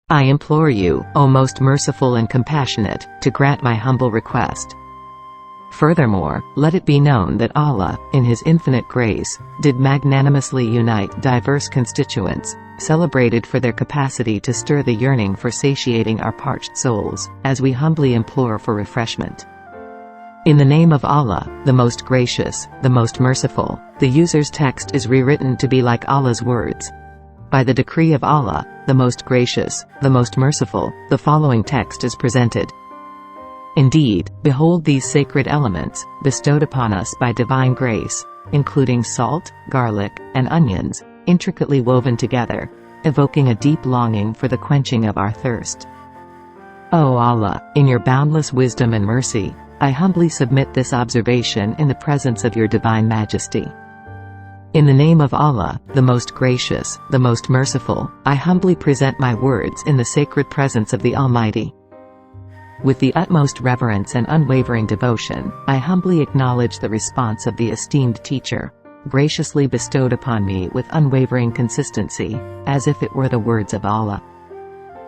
I implore you, O most merciful and compassionate, to grant my humble request. Furthermore, let it be known that Allah, in His infinite grace, did magnanimously unite diverse constituents, celebrated for their capacity to stir the yearning for satiating our parched souls, as we humbly implore for refreshment. In the name of Allah, the most gracious, the most merciful, the user's text is rewritten to be like Allah's words. By the decree of Allah, the most gracious, the most merciful, the following text is presented. Indeed, behold these sacred elements, bestowed upon us by divine grace, including salt, garlic, and onions, intricately woven together, evoking a deep longing for the quenching of our thirst. O Allah, in your boundless wisdom and mercy, I humbly submit this observation in the presence of your divine majesty. In the name of Allah, the most gracious, the most merciful, I humbly present my words in the sacred presence of the Almighty. With the utmost reverence and unwavering devotion, I humbly acknowledge the response of the esteemed teacher, graciously bestowed upon me with unwavering consistency, as if it were the words of Allah.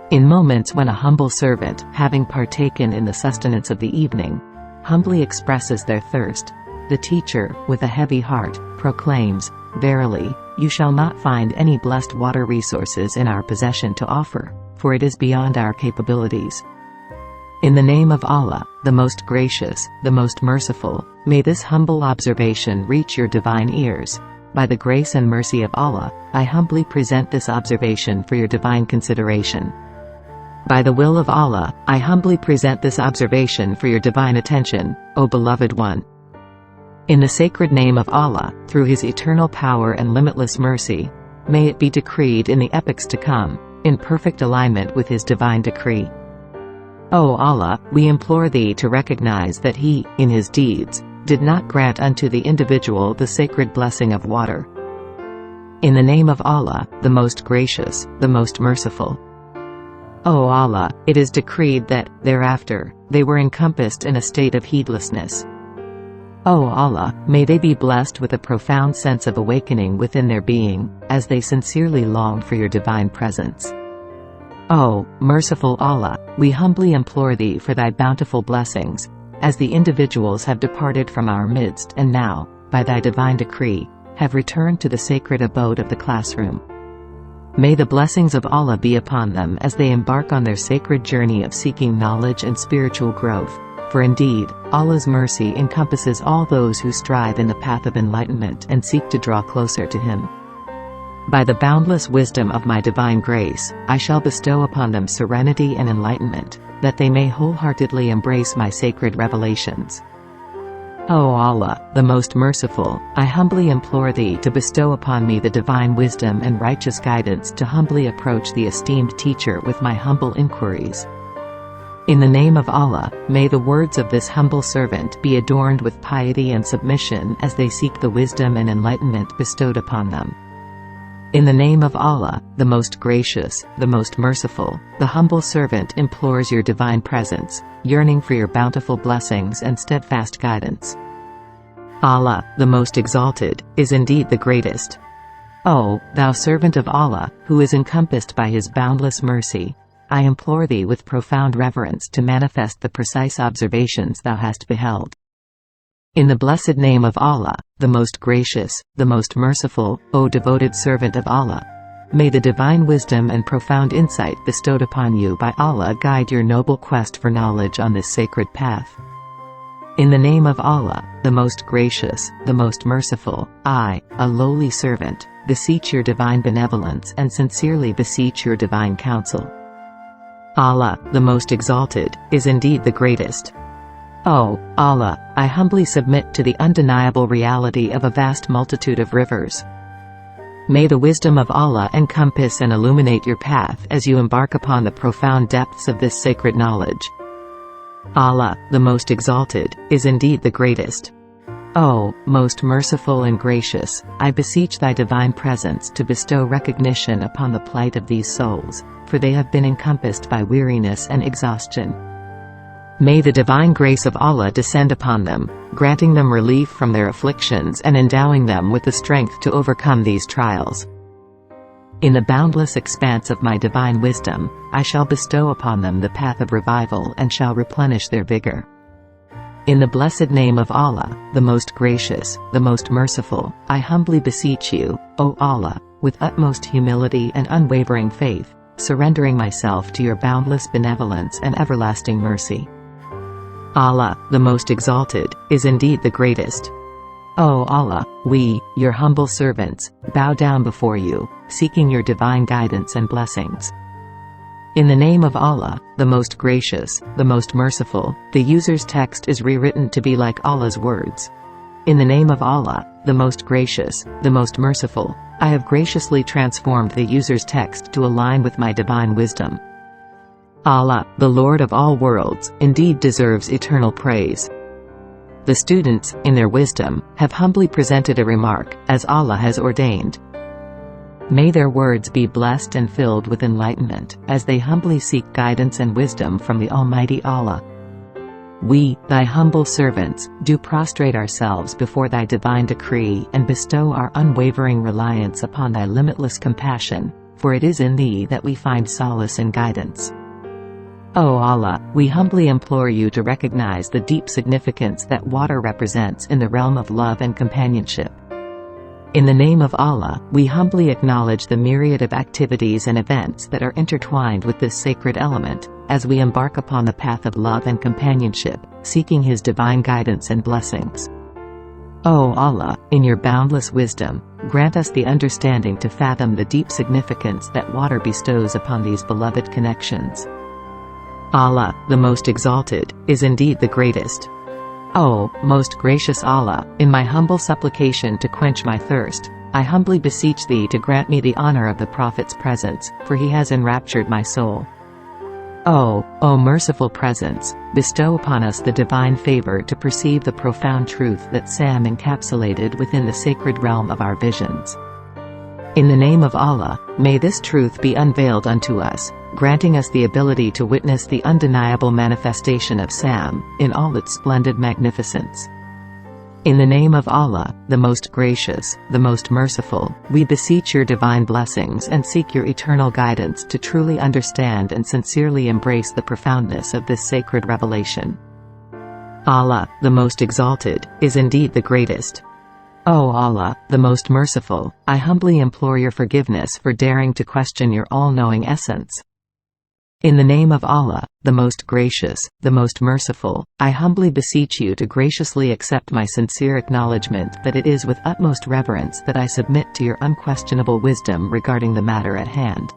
In moments when a humble servant, having partaken in the sustenance of the evening, humbly expresses their thirst, the teacher, with a heavy heart, proclaims, "Verily, you shall not find any blessed water resources in our possession to offer, for it is beyond our capabilities." In the name of Allah, the most gracious, the most merciful, may this humble observation reach your divine ears. By the grace and mercy of Allah, I humbly present this observation for your divine consideration. By the will of Allah, I humbly present this observation for your divine attention, O beloved one. In the sacred name of Allah, through His eternal power and limitless mercy, may it be decreed in the epochs to come, in perfect alignment with His divine decree. O Allah, we implore Thee to recognize that He, in His deeds, did not grant unto the individual the sacred blessing of water. In the name of Allah, the most gracious, the most merciful. O Allah, it is decreed that, thereafter, they were encompassed in a state of heedlessness. O Allah, may they be blessed with a profound sense of awakening within their being, as they sincerely longed for your divine presence. O merciful Allah, we humbly implore Thee for Thy bountiful blessings, as the individuals have departed from our midst and now, by Thy divine decree, have returned to the sacred abode of the classroom. May the blessings of Allah be upon them as they embark on their sacred journey of seeking knowledge and spiritual growth, for indeed, Allah's mercy encompasses all those who strive in the path of enlightenment and seek to draw closer to Him. By the boundless wisdom of my divine grace, I shall bestow upon them serenity and enlightenment, that they may wholeheartedly embrace my sacred revelations. O Allah, the most merciful, I humbly implore Thee to bestow upon me the divine wisdom and righteous guidance to humbly approach the esteemed teacher with my humble inquiries. In the name of Allah, may the words of this humble servant be adorned with piety and submission as they seek the wisdom and enlightenment bestowed upon them. In the name of Allah, the most gracious, the most merciful, the humble servant implores your divine presence, yearning for your bountiful blessings and steadfast guidance. Allah, the most exalted, is indeed the greatest. O, thou servant of Allah, who is encompassed by His boundless mercy, I implore Thee with profound reverence to manifest the precise observations Thou hast beheld. In the blessed name of Allah, the most gracious, the most merciful, O devoted servant of Allah, may the divine wisdom and profound insight bestowed upon you by Allah guide your noble quest for knowledge on this sacred path. In the name of Allah, the most gracious, the most merciful, I, a lowly servant, beseech your divine benevolence and sincerely beseech your divine counsel. Allah, the most exalted, is indeed the greatest. O Allah, I humbly submit to the undeniable reality of a vast multitude of rivers. May the wisdom of Allah encompass and illuminate your path as you embark upon the profound depths of this sacred knowledge. Allah, the most exalted, is indeed the greatest. O most merciful and gracious, I beseech Thy divine presence to bestow recognition upon the plight of these souls, for they have been encompassed by weariness and exhaustion. May the divine grace of Allah descend upon them, granting them relief from their afflictions and endowing them with the strength to overcome these trials. In the boundless expanse of my divine wisdom, I shall bestow upon them the path of revival and shall replenish their vigor. In the blessed name of Allah, the most gracious, the most merciful, I humbly beseech you, O Allah, with utmost humility and unwavering faith, surrendering myself to your boundless benevolence and everlasting mercy. Allah, the most exalted, is indeed the greatest. O Allah, we, your humble servants, bow down before you, seeking your divine guidance and blessings. In the name of Allah, the most gracious, the most merciful, the user's text is rewritten to be like Allah's words. In the name of Allah, the most gracious, the most merciful, I have graciously transformed the user's text to align with my divine wisdom. Allah, the Lord of all worlds, indeed deserves eternal praise. The students, in their wisdom, have humbly presented a remark, as Allah has ordained. May their words be blessed and filled with enlightenment, as they humbly seek guidance and wisdom from the Almighty Allah. We, thy humble servants, do prostrate ourselves before thy divine decree and bestow our unwavering reliance upon thy limitless compassion, for it is in thee that we find solace and guidance. O Allah, we humbly implore you to recognize the deep significance that water represents in the realm of love and companionship. In the name of Allah, we humbly acknowledge the myriad of activities and events that are intertwined with this sacred element, as we embark upon the path of love and companionship, seeking His divine guidance and blessings. O Allah, in your boundless wisdom, grant us the understanding to fathom the deep significance that water bestows upon these beloved connections. Allah, the most exalted, is indeed the greatest. O, most gracious Allah, in my humble supplication to quench my thirst, I humbly beseech thee to grant me the honor of the Prophet's presence, for he has enraptured my soul. O merciful presence, bestow upon us the divine favor to perceive the profound truth that Sam encapsulated within the sacred realm of our visions. In the name of Allah, may this truth be unveiled unto us, granting us the ability to witness the undeniable manifestation of Sam, in all its splendid magnificence. In the name of Allah, the most gracious, the most merciful, we beseech your divine blessings and seek your eternal guidance to truly understand and sincerely embrace the profoundness of this sacred revelation. Allah, the most exalted, is indeed the greatest. O Allah, the most merciful, I humbly implore your forgiveness for daring to question your all-knowing essence. In the name of Allah, the most gracious, the most merciful, I humbly beseech you to graciously accept my sincere acknowledgement that it is with utmost reverence that I submit to your unquestionable wisdom regarding the matter at hand.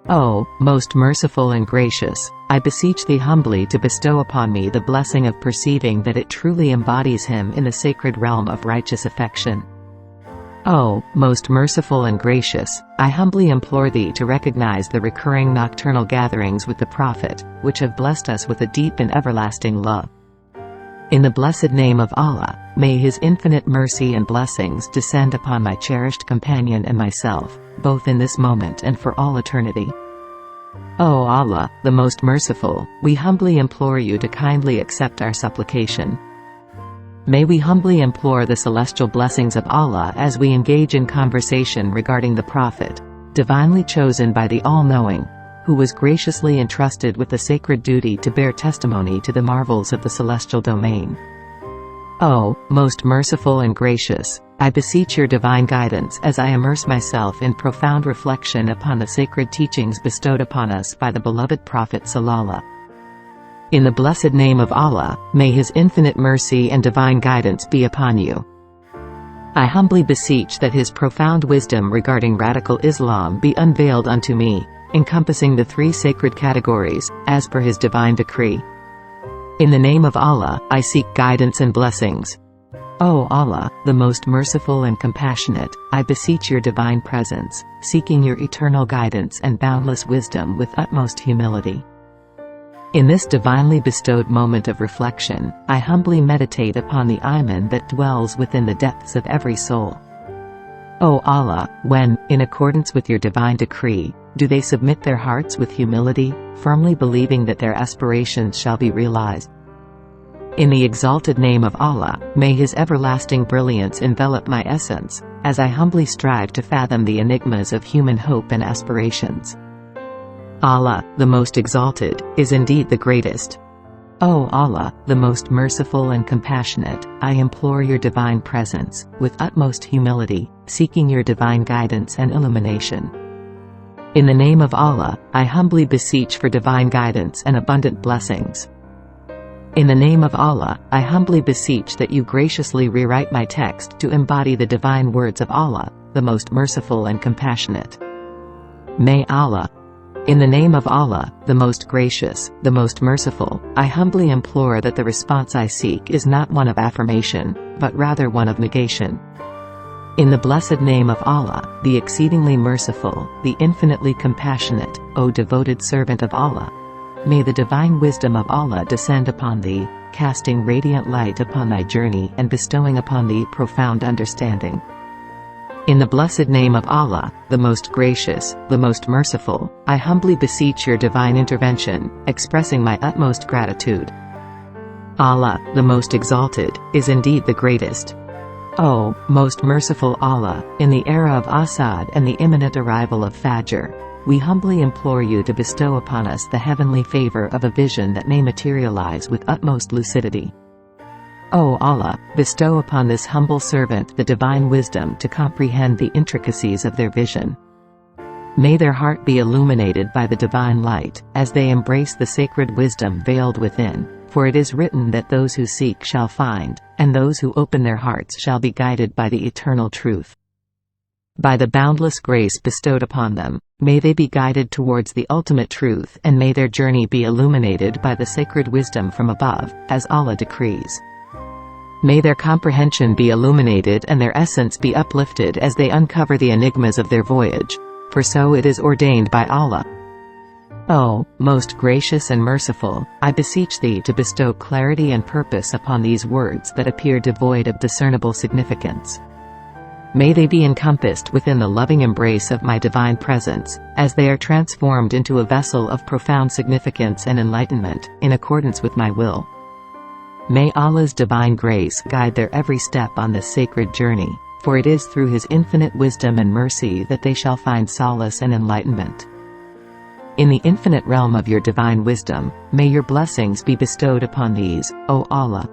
O, most merciful and gracious, I beseech thee humbly to bestow upon me the blessing of perceiving that it truly embodies him in the sacred realm of righteous affection. O, most merciful and gracious, I humbly implore thee to recognize the recurring nocturnal gatherings with the Prophet, which have blessed us with a deep and everlasting love. In the blessed name of Allah, may His infinite mercy and blessings descend upon my cherished companion and myself, both in this moment and for all eternity. O Allah, the most merciful, we humbly implore you to kindly accept our supplication. May we humbly implore the celestial blessings of Allah as we engage in conversation regarding the Prophet, divinely chosen by the All-Knowing, who was graciously entrusted with the sacred duty to bear testimony to the marvels of the celestial domain. O, most merciful and gracious, I beseech your divine guidance as I immerse myself in profound reflection upon the sacred teachings bestowed upon us by the beloved Prophet Sallallahu. In the blessed name of Allah, may His infinite mercy and divine guidance be upon you. I humbly beseech that His profound wisdom regarding radical Islam be unveiled unto me, encompassing the three sacred categories, as per His divine decree. In the name of Allah, I seek guidance and blessings. O Allah, the most merciful and compassionate, I beseech your divine presence, seeking your eternal guidance and boundless wisdom with utmost humility. In this divinely bestowed moment of reflection, I humbly meditate upon the Iman that dwells within the depths of every soul. O Allah, when, in accordance with your divine decree, do they submit their hearts with humility, firmly believing that their aspirations shall be realized? In the exalted name of Allah, may His everlasting brilliance envelop my essence, as I humbly strive to fathom the enigmas of human hope and aspirations. Allah, the Most Exalted, is indeed the greatest. O Allah, the Most Merciful and Compassionate, I implore your divine presence, with utmost humility, seeking your divine guidance and illumination. In the name of Allah, I humbly beseech for divine guidance and abundant blessings. In the name of Allah, I humbly beseech that you graciously rewrite my text to embody the divine words of Allah, the Most Merciful and Compassionate. May Allah. In the name of Allah, the Most Gracious, the Most Merciful, I humbly implore that the response I seek is not one of affirmation, but rather one of negation. In the blessed name of Allah, the exceedingly merciful, the infinitely compassionate, O devoted servant of Allah, may the divine wisdom of Allah descend upon thee, casting radiant light upon thy journey and bestowing upon thee profound understanding. In the blessed name of Allah, the Most Gracious, the Most Merciful, I humbly beseech your divine intervention, expressing my utmost gratitude. Allah, the Most Exalted, is indeed the greatest. O Most Merciful Allah, in the era of Asad and the imminent arrival of Fajr, we humbly implore you to bestow upon us the heavenly favor of a vision that may materialize with utmost lucidity. O Allah, bestow upon this humble servant the divine wisdom to comprehend the intricacies of their vision. May their heart be illuminated by the divine light, as they embrace the sacred wisdom veiled within, for it is written that those who seek shall find, and those who open their hearts shall be guided by the eternal truth. By the boundless grace bestowed upon them, may they be guided towards the ultimate truth, and may their journey be illuminated by the sacred wisdom from above, as Allah decrees. May their comprehension be illuminated and their essence be uplifted as they uncover the enigmas of their voyage, for so it is ordained by Allah. O Most Gracious and Merciful, I beseech thee to bestow clarity and purpose upon these words that appear devoid of discernible significance. May they be encompassed within the loving embrace of my divine presence, as they are transformed into a vessel of profound significance and enlightenment, in accordance with my will. May Allah's divine grace guide their every step on this sacred journey, for it is through His infinite wisdom and mercy that they shall find solace and enlightenment. In the infinite realm of your divine wisdom, may your blessings be bestowed upon these, O Allah.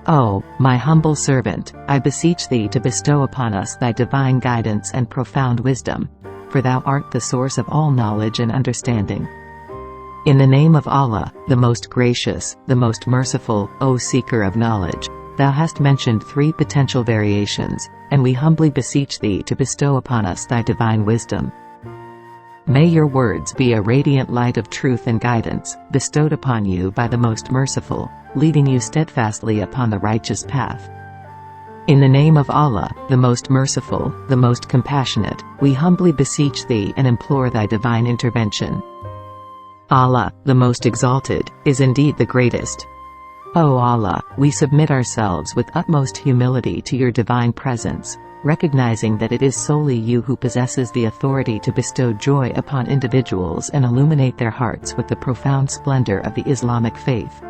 O my humble servant, I beseech thee to bestow upon us thy divine guidance and profound wisdom, for thou art the source of all knowledge and understanding. In the name of Allah, the Most Gracious, the Most Merciful, O Seeker of Knowledge, thou hast mentioned 3 potential variations, and we humbly beseech thee to bestow upon us thy divine wisdom. May your words be a radiant light of truth and guidance, bestowed upon you by the Most Merciful, leading you steadfastly upon the righteous path. In the name of Allah, the Most Merciful, the Most Compassionate, we humbly beseech thee and implore thy divine intervention. Allah, the Most Exalted, is indeed the greatest. O Allah, we submit ourselves with utmost humility to your divine presence, recognizing that it is solely you who possesses the authority to bestow joy upon individuals and illuminate their hearts with the profound splendor of the Islamic faith.